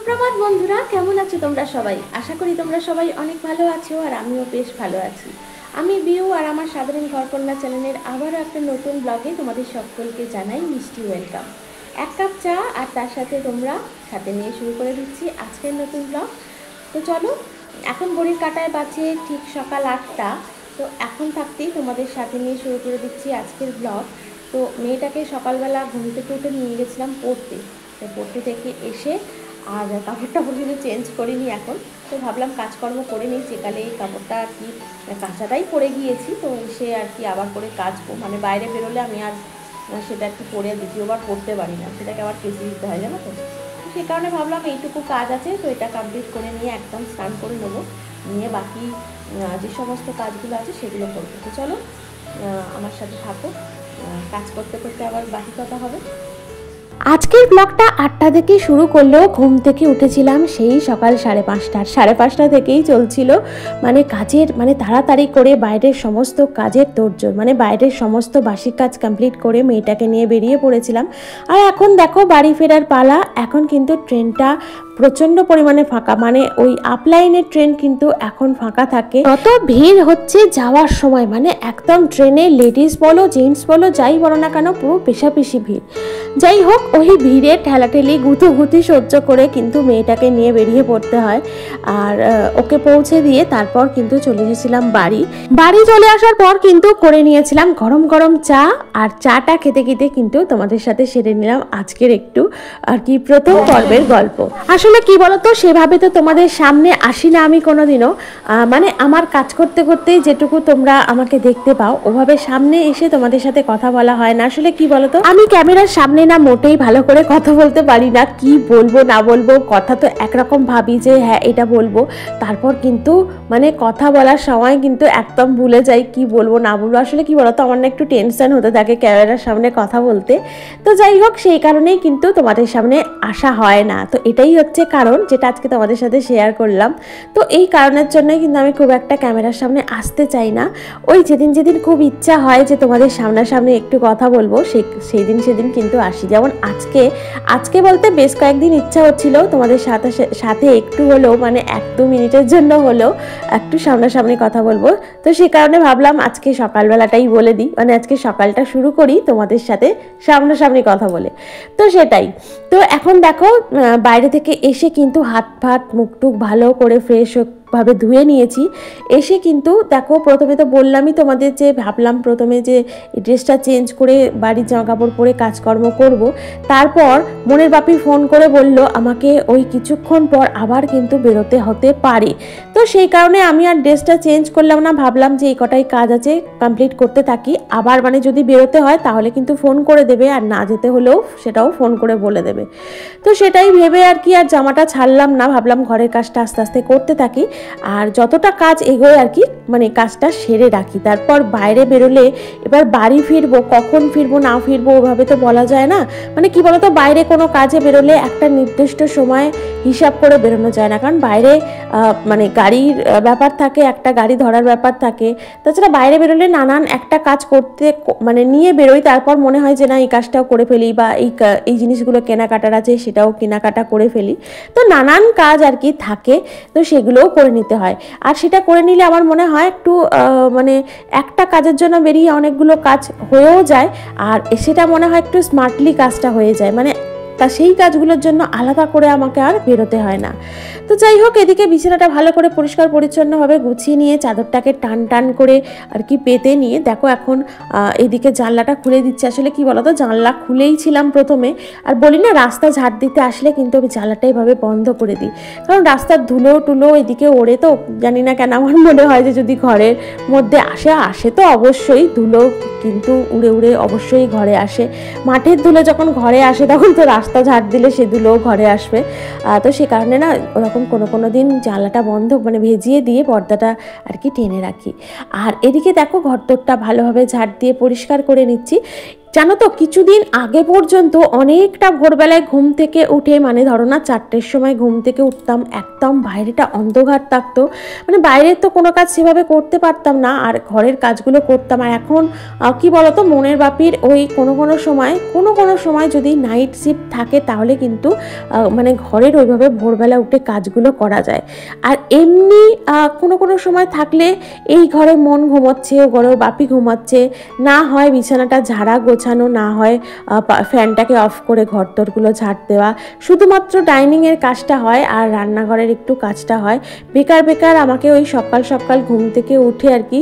সুপ্রভাত বন্ধুরা, কেমন আছো তোমরা সবাই? আশা করি তোমরা সবাই অনেক ভালো আছো আর আমিও বেশ ভালো আছি। আমি বিউ আর আমার সাধারণ ঘরকন্যা চ্যানেলের আবারও একটা নতুন ব্লগে তোমাদের সকলকে জানাই মিষ্টি ওয়েলকাম। এক কাপ চা আর তার সাথে তোমরা সাথে নিয়ে শুরু করে দিচ্ছি আজকের নতুন ব্লগ। তো চলো, এখন ঘড়ির কাঁটায় বাজে ঠিক সকাল 8টা। তো এখন থাকতেই তোমাদের সাথে নিয়ে শুরু করে দিচ্ছি আজকের ব্লগ। তো মেয়েটাকে সকালবেলা ঘুম থেকে উঠে নিয়ে গেছিলাম পড়তে। তো পড়তে থেকে এসে আর কাপড়টা কিন্তু চেঞ্জ করিনি এখন। তো ভাবলাম কাজকর্ম করে নিই, সেকালে এই কাপড়টা আর কি কাঁচাটাই পরে গিয়েছি। তো এসে আর কি আবার করে কাচবো, মানে বাইরে বেরোলে আমি আর সেটা একটু পরে দ্বিতীয়বার পরতে পারি না, সেটাকে আবার কেচে দিতে হয়, জানো তো। সেই কারণে ভাবলাম এইটুকু কাজ আছে, তো এটা কমপ্লিট করে নিয়ে একদম স্নান করে নেবো, নিয়ে বাকি যে সমস্ত কাজগুলো আছে সেগুলো করবো। তো চলো আমার সাথে থাকো, কাজ করতে করতে আবার বাকি কথা হবে। আজকের ব্লগটা 8টা থেকে শুরু করলেও ঘুম থেকে উঠেছিলাম সেই সকাল 5:30 থেকেই চলছিল, মানে কাজের মানে তাড়াতাড়ি করে বাইরের সমস্ত কাজের তোড়জোড়, মানে বাইরের সমস্ত বাসি কাজ কমপ্লিট করে মেয়েটাকে নিয়ে বেরিয়ে পড়েছিলাম। আর এখন দেখো বাড়ি ফেরার পালা। এখন কিন্তু ট্রেনটা প্রচণ্ড পরিমাণে ফাঁকা, মানে ওই আপলাইনের ট্রেন কিন্তু এখন ফাঁকা থাকে। কত ভিড় হচ্ছে যাওয়ার সময়, মানে একদম ট্রেনে লেডিস বলো জেন্টস বলো যাই বলো না কেন পুরো পেশাপেশি ভিড়। যাই হোক, ওই ভিড়ে ঠেলাঠেলি গুতুগুতি সহ্য করে কিন্তু মেয়েটাকে নিয়ে বেরিয়ে পড়তে হয়। আর ওকে পৌঁছে দিয়ে তারপর কিন্তু চলে গেছিলাম বাড়ি চলে আসার পর কিন্তু করে নিয়েছিলাম গরম গরম চা। আর চাটা খেতে খেতে কিন্তু তোমাদের সাথে সেরে নিলাম আজকের একটু আর কি প্রথম পর্বের গল্প। আসলে কি বলতো, সেভাবে তো তোমাদের সামনে আসি না আমি কোনোদিনও, মানে আমার কাজ করতে করতেই যেটুকু তোমরা আমাকে দেখতে পাও ওভাবে সামনে এসে তোমাদের সাথে কথা বলা হয় না। আসলে কি বলতো, আমি ক্যামেরার সামনে না মোটেই ভালো করে কথা বলতে পারি না, কি বলবো না বলবো, কথা তো একরকম ভাবি যে হ্যাঁ এটা বলবো, তারপর কিন্তু মানে কথা বলার সময় কিন্তু একদম ভুলে যাই কি বলবো না বলবো। আসলে কি বলতো, আমার না একটু টেনশন হতে থাকে ক্যামেরার সামনে কথা বলতে। তো যাই হোক, সেই কারণেই কিন্তু তোমাদের সামনে আসা হয় না। তো এটাই হচ্ছে কারণ, যেটা আজকে তোমাদের সাথে শেয়ার করলাম। তো এই কারণের জন্যই কিন্তু আমি খুব একটা ক্যামেরার সামনে আসতে চাই না। ওই যেদিন যেদিন খুব ইচ্ছা হয় যে তোমাদের সামনাসামনি একটু কথা বলবো সেদিন কিন্তু আসি। যেমন আজকে বলতে বেশ কয়েকদিন ইচ্ছা হচ্ছিল তোমাদের সাথে একটু হলেও, মানে 1-2 মিনিটের জন্য হলেও একটু সামনাসামনি কথা বলবো। তো সে কারণে ভাবলাম আজকে সকালবেলাটাই বলে দিই, মানে আজকে সকালটা শুরু করি তোমাদের সাথে সামনাসামনি কথা বলে। তো সেটাই। তো এখন দেখো বাইরে থেকে এসে কিন্তু হাত ফাত মুখ টুক ভালো করে ফ্রেশ ভাবে ধুয়ে নিয়েছি। এসে কিন্তু দেখো প্রথমে তো বললামই তোমাদের যে ভাবলাম প্রথমে যে ড্রেসটা চেঞ্জ করে বাড়ির জামা কাপড় পরে কাজকর্ম করব। তারপর মনের বাপি ফোন করে বলল আমাকে ওই কিছুক্ষণ পর আবার কিন্তু বেরোতে হতে পারে। তো সেই কারণে আমি আর ড্রেসটা চেঞ্জ করলাম না, ভাবলাম যে এই কটাই কাজ আছে কমপ্লিট করতে থাকি, আবার মানে যদি বেরোতে হয় তাহলে কিন্তু ফোন করে দেবে, আর না যেতে হলেও সেটাও ফোন করে বলে দেবে। তো সেটাই ভেবে আর কি আর জামাটা ছাড়লাম না, ভাবলাম ঘরের কাজটা আস্তে আস্তে করতে থাকি, আর যতটা কাজ এগোয় আর কি মানে কাজটা সেরে রাখি। তারপর বাইরে বেরোলে এবার বাড়ি ফিরবো, কখন ফিরবো না ফিরবো ওভাবে তো বলা যায় না। মানে কি বলতো, বাইরে কোনো কাজে বেরোলে একটা নির্দিষ্ট সময় হিসাব করে বেরোনো যায় না, কারণ বাইরে মানে গাড়ির ব্যাপার থাকে, একটা গাড়ি ধরার ব্যাপার থাকে। তাছাড়া বাইরে বেরোলে নানান একটা কাজ করতে মানে নিয়ে বেরোই, তারপর মনে হয় যে না এই কাজটাও করে ফেলি, বা এই জিনিসগুলো কেনাকাটার আছে সেটাও কেনাকাটা করে ফেলি। তো নানান কাজ আর কি থাকে, তো সেগুলোও করে নিতে হয়। আর সেটা করে নিলে আমার মনে হয় একটু মানে একটা কাজের জন্য বেরিয়ে অনেকগুলো কাজ হয়েও যায়, আর সেটা মনে হয় একটু স্মার্টলি কাজটা হয়ে যায়, মানে তা সেই কাজগুলোর জন্য আলাদা করে আমাকে আর বেরোতে হয় না। তো যাই হোক, এদিকে বিছানাটা ভালো করে পরিষ্কার পরিচ্ছন্নভাবে গুছিয়ে নিয়ে চাদরটাকে টান টান করে আর কি পেতে নিয়ে দেখো এখন এদিকে জানলাটা খুলে দিচ্ছে। আসলে কি বলতো, জানলা খুলেই ছিলাম প্রথমে, আর বলি না রাস্তা ঝাড় দিতে আসলে কিন্তু আমি জানলাটা এইভাবে বন্ধ করে দিই, কারণ রাস্তার ধুলো টুলো এদিকে ওড়ে, তো জানি না কেন আমার মনে হয় যে যদি ঘরের মধ্যে আসে তো অবশ্যই ধুলো কিন্তু উড়ে উড়ে অবশ্যই ঘরে আসে। মাটির ধুলো যখন ঘরে আসে তখন তো রাস্তা ঝাড় দিলে সে ধুলোও ঘরে আসবে। তো সে কারণে না ওরকম কোনো দিন জানলাটা বন্ধ মানে ভেজিয়ে দিয়ে পর্দাটা আর কি টেনে রাখি। আর এদিকে দেখো ঘরদোরটা ভালোভাবে ঝাড় দিয়ে পরিষ্কার করে নিচ্ছি। জানো তো কিছুদিন আগে পর্যন্ত অনেকটা ভোরবেলায় ঘুম থেকে উঠে, মানে ধরো না 4টের সময় ঘুম থেকে উঠতাম, একদম বাইরেটা অন্ধকার থাকতো, মানে বাইরের তো কোনো কাজ সেভাবে করতে পারতাম না, আর ঘরের কাজগুলো করতাম। আর এখন কি বলতো, মনের বাপির ওই কোনো সময় যদি নাইট শিফট থাকে তাহলে কিন্তু মানে ঘরের ওইভাবে ভোরবেলা উঠে কাজগুলো করা যায়। আর এমনি কোনো সময় থাকলে এই ঘরে মন ঘুমোচ্ছে, ও ঘরেও বাপি ঘুমাচ্ছে, না হয় বিছানাটা ঝাড়া গোছানো, না হয় ফ্যানটাকে অফ করে ঘরদোরগুলো ঝাড় দেওয়া, শুধুমাত্র ডাইনিংয়ের কাজটা হয় আর রান্নাঘরের একটু কাজটা হয়। বেকার আমাকে ওই সকাল ঘুম থেকে উঠে আর কি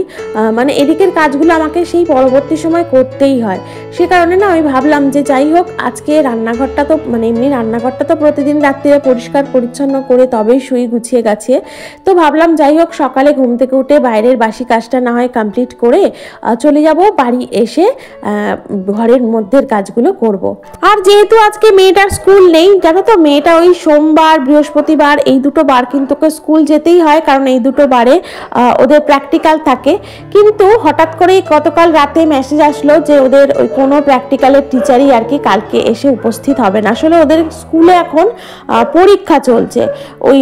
মানে এদিকের কাজগুলো আমাকে সেই পরবর্তী সময় করতেই হয়। সে কারণে না আমি ভাবলাম যে যাই হোক, আজকে রান্নাঘরটা তো মানে এমনি রান্নাঘরটা তো প্রতিদিন রাত্রিরে পরিষ্কার পরিচ্ছন্ন করে তবেই শুই গুছিয়ে গাছিয়ে, তো ভাবলাম যাই হোক সকালে ঘুম থেকে উঠে বাইরের বাসি কাজটা না হয় কমপ্লিট করে চলে যাব, বাড়ি এসে ঘরের মধ্যের কাজগুলো করব। আর যেহেতু আজকে মেয়েটার স্কুল নেই, জানো তো, মেয়েটা ওই সোমবার বৃহস্পতিবার এই দুটো বার কিন্তু ওকে স্কুল যেতেই হয়, কারণ এই দুটো বারে ওদের প্র্যাকটিক্যাল থাকে। কিন্তু হঠাৎ করেই গতকাল রাতে মেসেজ আসলো যে ওদের ওই কোনো প্র্যাকটিক্যালের টিচারই আর কি কালকে এসে উপস্থিত হবে না। আসলে ওদের স্কুলে এখন পরীক্ষা চলছে, ওই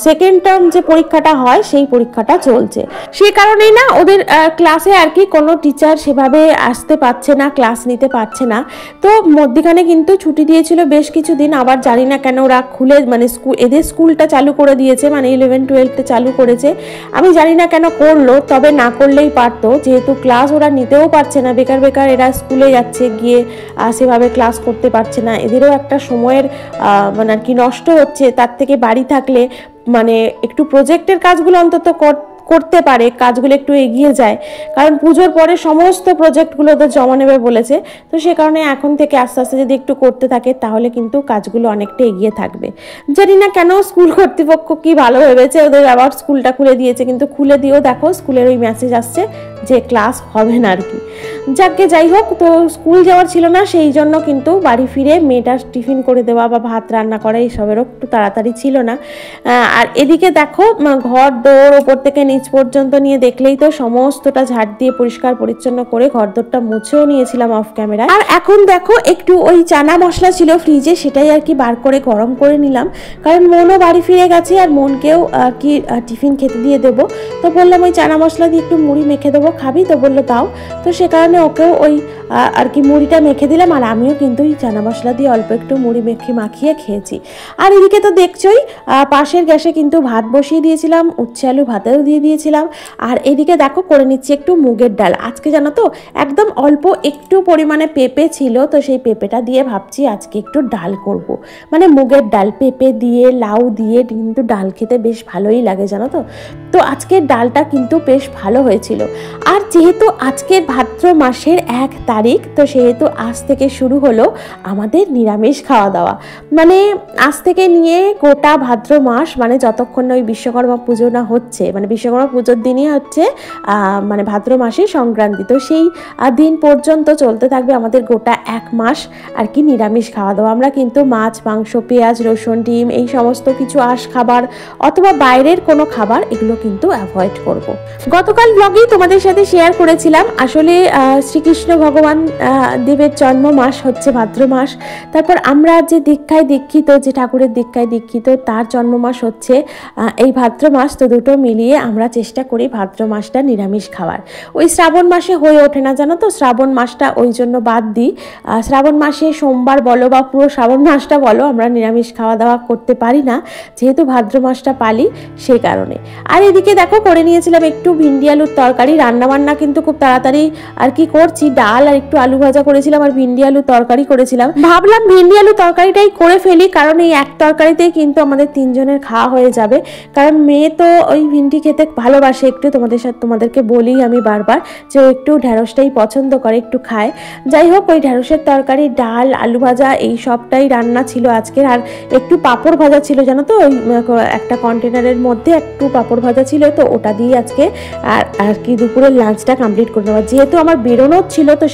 সেকেন্ড টার্ম যে পরীক্ষাটা হয় সেই পরীক্ষাটা চলছে। সেই কারণেই না ওদের ক্লাসে আর কি কোনো টিচার সেভাবে আসতে পারছে না, ক্লাস নিতে পারছে না। তো মধ্যখানে কিন্তু ছুটি দিয়েছিল বেশ কিছুদিন, আবার জানি না কেন ওরা খুলে মানে এদের স্কুলটা চালু করে দিয়েছে, মানে 11-12তে চালু করেছে। আমি জানি না কেন করলো, তবে না করলেই পারতো, যেহেতু ক্লাস ওরা নিতেও পারছে না, বেকার এরা স্কুলে যাচ্ছে, গিয়ে সেভাবে ক্লাস করতে পারছে না, এদেরও একটা সময়ের মানে আর কি নষ্ট হচ্ছে। তার থেকে বাড়ি থাকলে মানে একটু প্রজেক্টের কাজগুলো অন্তত করতে পারে, কাজগুলো একটু এগিয়ে যায়, কারণ পুজোর পরে সমস্ত প্রজেক্টগুলো ওদের জমা নেবে বলেছে। তো সে কারণে এখন থেকে আস্তে আস্তে যদি একটু করতে থাকে তাহলে কিন্তু কাজগুলো অনেকটা এগিয়ে থাকবে। জানি না কেন স্কুল কর্তৃপক্ষ কি ভালো ভেবেছে, ওদের আবার স্কুলটা খুলে দিয়েছে, কিন্তু খুলে দিয়েও দেখো স্কুলের ওই মেসেজ আসছে যে ক্লাস হবে না আর কি। যাকে যাই হোক, তো স্কুল যাওয়ার ছিল না, সেই জন্য কিন্তু বাড়ি ফিরে মেয়েটার টিফিন করে দেওয়া বা ভাত রান্না করা এইসবেরও একটু তাড়াতাড়ি ছিল না। আর এদিকে দেখো ঘর দৌড় ওপর থেকে নিচ পর্যন্ত নিয়ে দেখলেই তো সমস্তটা ঝাড় দিয়ে পরিষ্কার পরিচ্ছন্ন করে ঘরদোরটা মুছেও নিয়েছিলাম অফ ক্যামেরা। আর এখন দেখো একটু ওই চানা মশলা ছিল ফ্রিজে, সেটাই আর কি বার করে গরম করে নিলাম, কারণ মনও বাড়ি ফিরে গেছে আর মনকেও কি টিফিন খেতে দিয়ে দেবো। তো বললাম ওই চানা মশলা দিয়ে একটু মুড়ি মেখে দেবো, খাবি? তো বললো তাও। তো সে কারণে ওকেও ওই আর কি মুড়িটা মেখে দিলাম, আর আমিও কিন্তু এই চানা মশলা দিয়ে অল্প একটু মুড়ি মাখিয়ে খেয়েছি। আর এদিকে তো দেখছোই পাশের গ্যাসে কিন্তু ভাত বসিয়ে দিয়েছিলাম, উচ্ছে আলু ভাতেও দিয়ে দিয়েছিলাম। আর এদিকে দেখো করে নিচ্ছি একটু মুগের ডাল। আজকে জানো তো একদম অল্প একটু পরিমাণে পেঁপে ছিল, তো সেই পেঁপেটা দিয়ে ভাবছি আজকে একটু ডাল করব, মানে মুগের ডাল পেঁপে দিয়ে লাউ দিয়ে কিন্তু ডাল খেতে বেশ ভালোই লাগে জানো তো। তো আজকের ডালটা কিন্তু বেশ ভালো হয়েছিল। আর যেহেতু আজকের ভাদ্র মাসের 1 তারিখ, তো সেহেতু আজ থেকে শুরু হলো আমাদের নিরামিষ খাওয়া দাওয়া, মানে আজ থেকে নিয়ে গোটা ভাদ্র মাস, মানে যতক্ষণ না ওই বিশ্বকর্মা পুজো না হচ্ছে, মানে বিশ্বকর্মা পুজোর দিনই হচ্ছে মানে ভাদ্র মাসের সংক্রান্তি, তো সেই দিন পর্যন্ত চলতে থাকবে আমাদের গোটা 1 মাস আর কি নিরামিষ খাওয়া দাওয়া। আমরা কিন্তু মাছ মাংস পেঁয়াজ রসুন ডিম এই সমস্ত কিছু আঁশ খাবার অথবা বাইরের কোনো খাবার এগুলো কিন্তু অ্যাভয়েড করব। গতকাল ব্লগেই তোমাদের সাথে শেয়ার করেছিলাম আসলে শ্রীকৃষ্ণ ভগবান দেবের জন্ম মাস হচ্ছে ভাদ্র মাস, তারপর আমরা যে দীক্ষায় দীক্ষিত, যে ঠাকুরের দীক্ষায় দীক্ষিত, তার জন্ম মাস হচ্ছে এই ভাদ্র মাস। তো দুটো মিলিয়ে আমরা চেষ্টা করি ভাদ্র মাসটা নিরামিষ খাওয়ার। ওই শ্রাবণ মাসে হয়ে ওঠে না জানো তো, শ্রাবণ মাসটা ওই জন্য বাদ দিই। শ্রাবণ মাসে সোমবার বলো বা পুরো শ্রাবণ মাসটা বলো আমরা নিরামিষ খাওয়া দাওয়া করতে পারি না, যেহেতু ভাদ্র মাসটা পালি সেই কারণে। আর এদিকে দেখো করে নিয়েছিলাম একটু ভিন্ডি আলুর তরকারি, রান্নাবান্না কিন্তু খুব তাড়াতাড়ি আর কি করছি, ডাল আর একটু আলু ভাজা করেছিলাম আর ভিন্ডি আলু তরকারি করেছিলাম। ভাবলাম ভিন্ডি আলু তরকারিটাই করে ফেলি, কারণ এই এক তরকারিতেই কিন্তু আমাদের 3 জনের খাওয়া হয়ে যাবে, কারণ মেয়ে তো ওই ভিন্ডি খেতে ভালোবাসে একটু, তোমাদেরকে বলি আমি বারবার যে ও একটু ঢ্যাঁড়সটাই পছন্দ করে, একটু খায়। যাই হোক ওই ঢ্যাঁড়সের তরকারি ডাল আলু ভাজা এই সবটাই রান্না ছিল আজকের। আর একটু পাঁপড় ভাজা ছিল জানো তো, ওই একটা কন্টেনারের মধ্যে একটু পাঁপড় ভাজা ছিল, তো ওটা দিয়ে আজকে আর কি দুপুরের লাঞ্চটা কমপ্লিট করে নেওয়া। যেহেতু আমার বেরোনোর ছিল, তো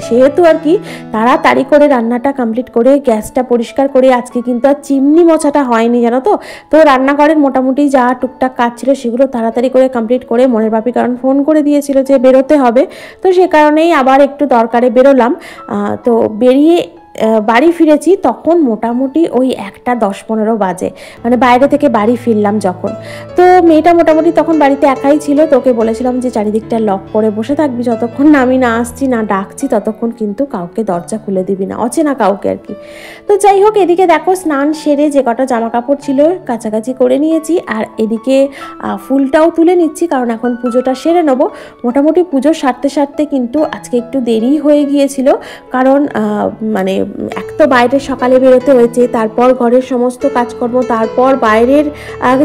সেহেতু আর কি তাড়াতাড়ি করে রান্নাটা কমপ্লিট করে গ্যাসটা পরিষ্কার করে আজকে কিন্তু আর চিমনি মোছাটা হয়নি জানো তো। তো রান্নাঘরের মোটামুটি যা টুকটাক কাজ ছিল সেগুলো তাড়াতাড়ি করে কমপ্লিট করে মনের বাপি কারণ ফোন করে দিয়েছিল যে বেরোতে হবে, তো সে কারণেই আবার একটু দরকারে বেরোলাম। তো বেরিয়ে বাড়ি ফিরেছি তখন মোটামুটি ওই 1:10-15 বাজে, মানে বাইরে থেকে বাড়ি ফিরলাম যখন। তো মেয়েটা মোটামুটি তখন বাড়িতে একাই ছিল, তোকে বলেছিলাম যে চারিদিকটা লক করে বসে থাকবি, যতক্ষণ না আমি না আসছি না ডাকছি ততক্ষণ কিন্তু কাউকে দরজা খুলে দিবি না, অচেনা কাউকে আর কি। তো যাই হোক, এদিকে দেখো স্নান সেরে যে কটা জামা কাপড় ছিল কাছাকাছি করে নিয়েছি, আর এদিকে ফুলটাও তুলে নিচ্ছি কারণ এখন পুজোটা সেরে নেবো। মোটামুটি পুজো সারতে সারতে কিন্তু আজকে একটু দেরি হয়ে গিয়েছিল, কারণ মানে এক তো বাইরে সকালে বেরোতে হয়েছে, তারপর ঘরের সমস্ত কাজকর্ম, তারপর বাইরের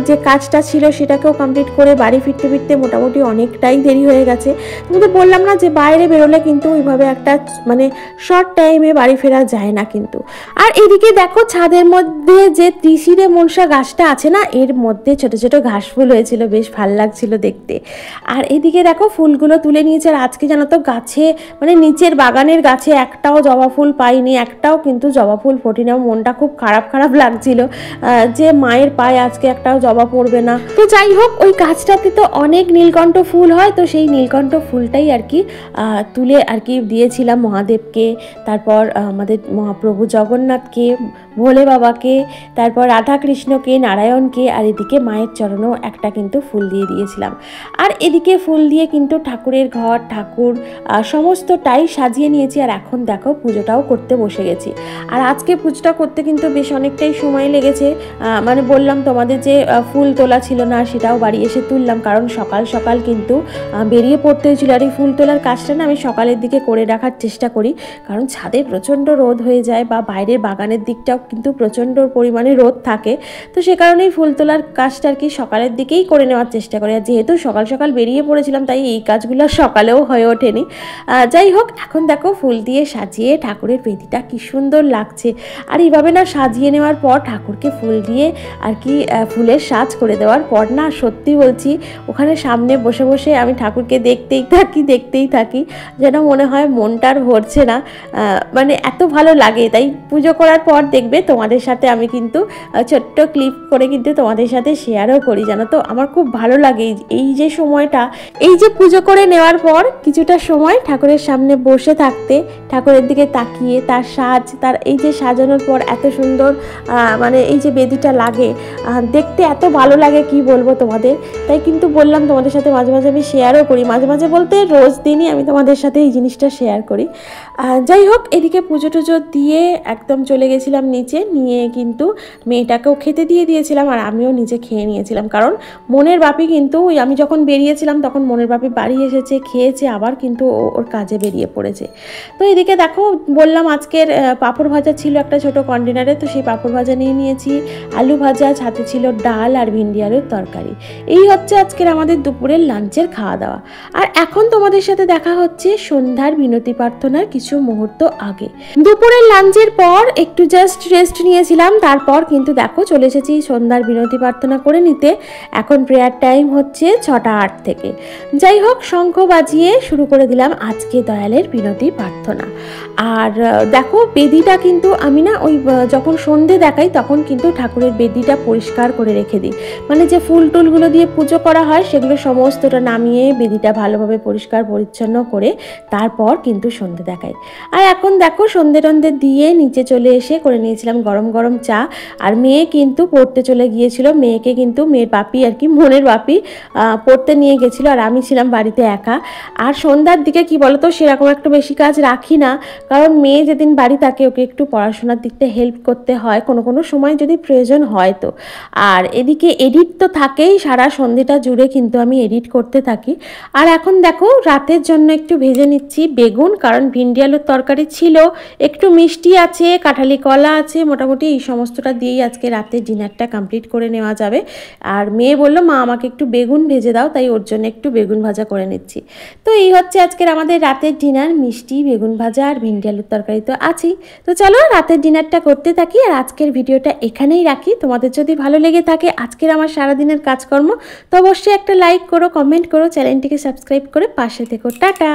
যে কাজটা ছিল সেটাকেও কমপ্লিট করে বাড়ি ফিরতে ফিরতে মোটামুটি অনেকটাই দেরি হয়ে গেছে। তুমি তো বললাম না যে বাইরে বেরোলে কিন্তু ওইভাবে একটা মানে শর্ট টাইমে বাড়ি ফেরা যায় না কিন্তু। আর এদিকে দেখো ছাদের মধ্যে যে ত্রিশিরে মনসা গাছটা আছে না, এর মধ্যে ছোট ছোট ঘাস ফুল হয়েছিল, বেশ ভাল লাগছিল দেখতে। আর এদিকে দেখো ফুলগুলো তুলে নিয়েছে, আর আজকে জানো তো গাছে মানে নিচের বাগানের গাছে একটাও জবা ফুল পাইনি, একটাও কিন্তু জবা ফুল ফোটে না। মনটা খুব খারাপ খারাপ লাগছিল যে মায়ের পায়ে আজকে একটাও জবা পড়বে না। তো যাই হোক, ওই গাছটাতে তো অনেক নীলকণ্ঠ ফুল হয়, তো সেই নীলকণ্ঠ ফুলটাই আর কি তুলে আর কি দিয়েছিলাম মহাদেবকে, তারপর আমাদের মহাপ্রভু জগন্নাথকে, ভোলে বাবাকে, তারপর রাধাকৃষ্ণকে, নারায়ণকে, আর এদিকে মায়ের চরণেও একটা কিন্তু ফুল দিয়ে দিয়েছিলাম। আর এদিকে ফুল দিয়ে কিন্তু ঠাকুরের ঘর ঠাকুর সমস্তটাই সাজিয়ে নিয়েছি। আর এখন দেখো পুজোটাও করতে বসে গেছি। আর আজকে পুজোটা করতে কিন্তু বেশ অনেকটাই সময় লেগেছে, মানে বললাম তোমাদের যে ফুল তোলা ছিল না সেটাও বাড়ি এসে তুললাম, কারণ সকাল সকাল কিন্তু বেরিয়ে পড়তে হয়েছিল। আর এই ফুল তোলার কাজটা না আমি সকালের দিকে করে রাখার চেষ্টা করি, কারণ ছাদে প্রচণ্ড রোদ হয়ে যায় বা বাইরের বাগানের দিকটাও কিন্তু প্রচণ্ড পরিমাণে রোদ থাকে, তো সে কারণেই ফুল তোলার কাজটা আর কি সকালের দিকেই করে নেওয়ার চেষ্টা করি। আর যেহেতু সকাল সকাল বেরিয়ে পড়েছিলাম তাই এই কাজগুলো সকালেও হয়ে ওঠেনি। যাই হোক, এখন দেখো ফুল দিয়ে সাজিয়ে ঠাকুরের বেদিটা কি সুন্দর লাগছে। আর এইভাবে না সাজিয়ে নেওয়ার পর ঠাকুরকে ফুল দিয়ে আর কি ফুলের সাজ করে দেওয়ার পর না, সত্যি বলছি ওখানে সামনে বসে বসে আমি ঠাকুরকে দেখতেই থাকি যেন মনে হয় মনটার ভরছে না, মানে এত ভালো লাগে। তাই পুজো করার পর দেখবে তোমাদের সাথে আমি কিন্তু ছোট্ট ক্লিপ করে কিন্তু তোমাদের সাথে শেয়ারও করি, জানো তো আমার খুব ভালো লাগে এই যে সময়টা, এই যে পুজো করে নেওয়ার পর কিছুটা সময় ঠাকুরের সামনে বসে থাকতে, ঠাকুরের দিকে তাকিয়ে তার সাজ, তার এই যে সাজানোর পর এত সুন্দর মানে এই যে বেদিটা লাগে দেখতে এত ভালো লাগে কি বলবো তোমাদের। তাই কিন্তু বললাম তোমাদের সাথে মাঝে মাঝে আমি শেয়ারও করি, মাঝে মাঝে বলতে রোজ দিনই আমি তোমাদের সাথে এই জিনিসটা শেয়ার করি। যাই হোক, এদিকে পুজো টুজো দিয়ে একদম চলে গেছিলাম নিচে, নিয়ে কিন্তু মেয়েটাকেও খেতে দিয়ে দিয়েছিলাম আর আমিও নিজে খেয়ে নিয়েছিলাম, কারণ মনের বাপি কিন্তু আমি যখন বেরিয়েছিলাম তখন মনের বাপি বাড়ি এসেছে, খেয়েছে, আবার কিন্তু ওর কাজে বেরিয়ে পড়েছে। তো এদিকে দেখো বললাম আজকের পাঁপড় ভাজা ছিল একটা ছোট কন্টেনারে, তো সেই পাঁপড় ভাজা নিয়ে নিয়েছি, আলু ভাজা, সাথে ছিল ডাল আর ভিন্ডি আলুর তরকারি। এই হচ্ছে আজকের আমাদের দুপুরের লাঞ্চের খাওয়া দাওয়া। আর এখন তোমাদের সাথে দেখা হচ্ছে সন্ধ্যার বিনতি প্রার্থনার কিছু মুহূর্ত আগে। দুপুরের লাঞ্চের পর একটু জাস্ট রেস্ট নিয়েছিলাম, তারপর কিন্তু দেখো চলে এসেছি সন্ধ্যার বিনতি প্রার্থনা করে নিতে। এখন প্রেয়ার টাইম হচ্ছে 6:08 থেকে। যাই হোক, শঙ্খ বাজিয়ে শুরু করে দিলাম আজকে দয়ালের বিনতি প্রার্থনা। আর দেখো বেদিটা কিন্তু আমি না ওই যখন সন্ধে দেখাই তখন কিন্তু ঠাকুরের বেদিটা পরিষ্কার করে রেখে দিই, মানে যে ফুল টুলগুলো দিয়ে পুজো করা হয় সেগুলো সমস্তটা নামিয়ে বেদিটা ভালোভাবে পরিষ্কার পরিচ্ছন্ন করে তারপর কিন্তু সন্ধে দেখাই। আর এখন দেখো সন্ধে টন্ধে দিয়ে নিচে চলে এসে করে নিয়েছিলাম গরম গরম চা। আর মেয়ে কিন্তু পড়তে চলে গিয়েছিল, মেয়েকে কিন্তু মেয়ের বাপি আর কি মনের বাপি পড়তে নিয়ে গেছিল, আর আমি ছিলাম বাড়িতে একা। আর সন্ধ্যার দিকে কি বলতো সেরকম একটা বেশি কাজ রাখি না, কারণ মেয়ে যেদিন বাড়ি থাকে ওকে একটু পড়াশোনার দিকটা হেল্প করতে হয় কোনো কোনো সময় যদি প্রয়োজন হয় তো। আর এদিকে এডিট তো থাকেই, সারা সন্ধ্যেটা জুড়ে কিন্তু আমি এডিট করতে থাকি। আর এখন দেখো রাতের জন্য একটু ভেজে নিচ্ছি বেগুন, কারণ ভিন্ডি আলুর তরকারি ছিল, একটু মিষ্টি আছে, কাঁঠালি কলা আছে, মোটামুটি এই সমস্তটা দিয়েই আজকে রাতের ডিনারটা কমপ্লিট করে নেওয়া যাবে। আর মেয়ে বললো মা আমাকে একটু বেগুন ভেজে দাও, তাই ওর জন্য একটু বেগুন ভাজা করে নিচ্ছি। তো এই হচ্ছে আজকের আমাদের রাতের ডিনার, মিষ্টি, বেগুন ভাজা আর ভিন্ডি আলুর তরকারি তো আছেই। তো চলো রাতের ডিনারটা করতে থাকি, আর আজকের ভিডিওটা এখানেই রাখি। তোমাদের যদি ভালো লেগে থাকে আজকের আমার সারাদিনের কাজকর্ম, তো অবশ্যই একটা লাইক করো, কমেন্ট করো, চ্যানেলটিকে সাবস্ক্রাইব করে পাশে থেকো। টাটা।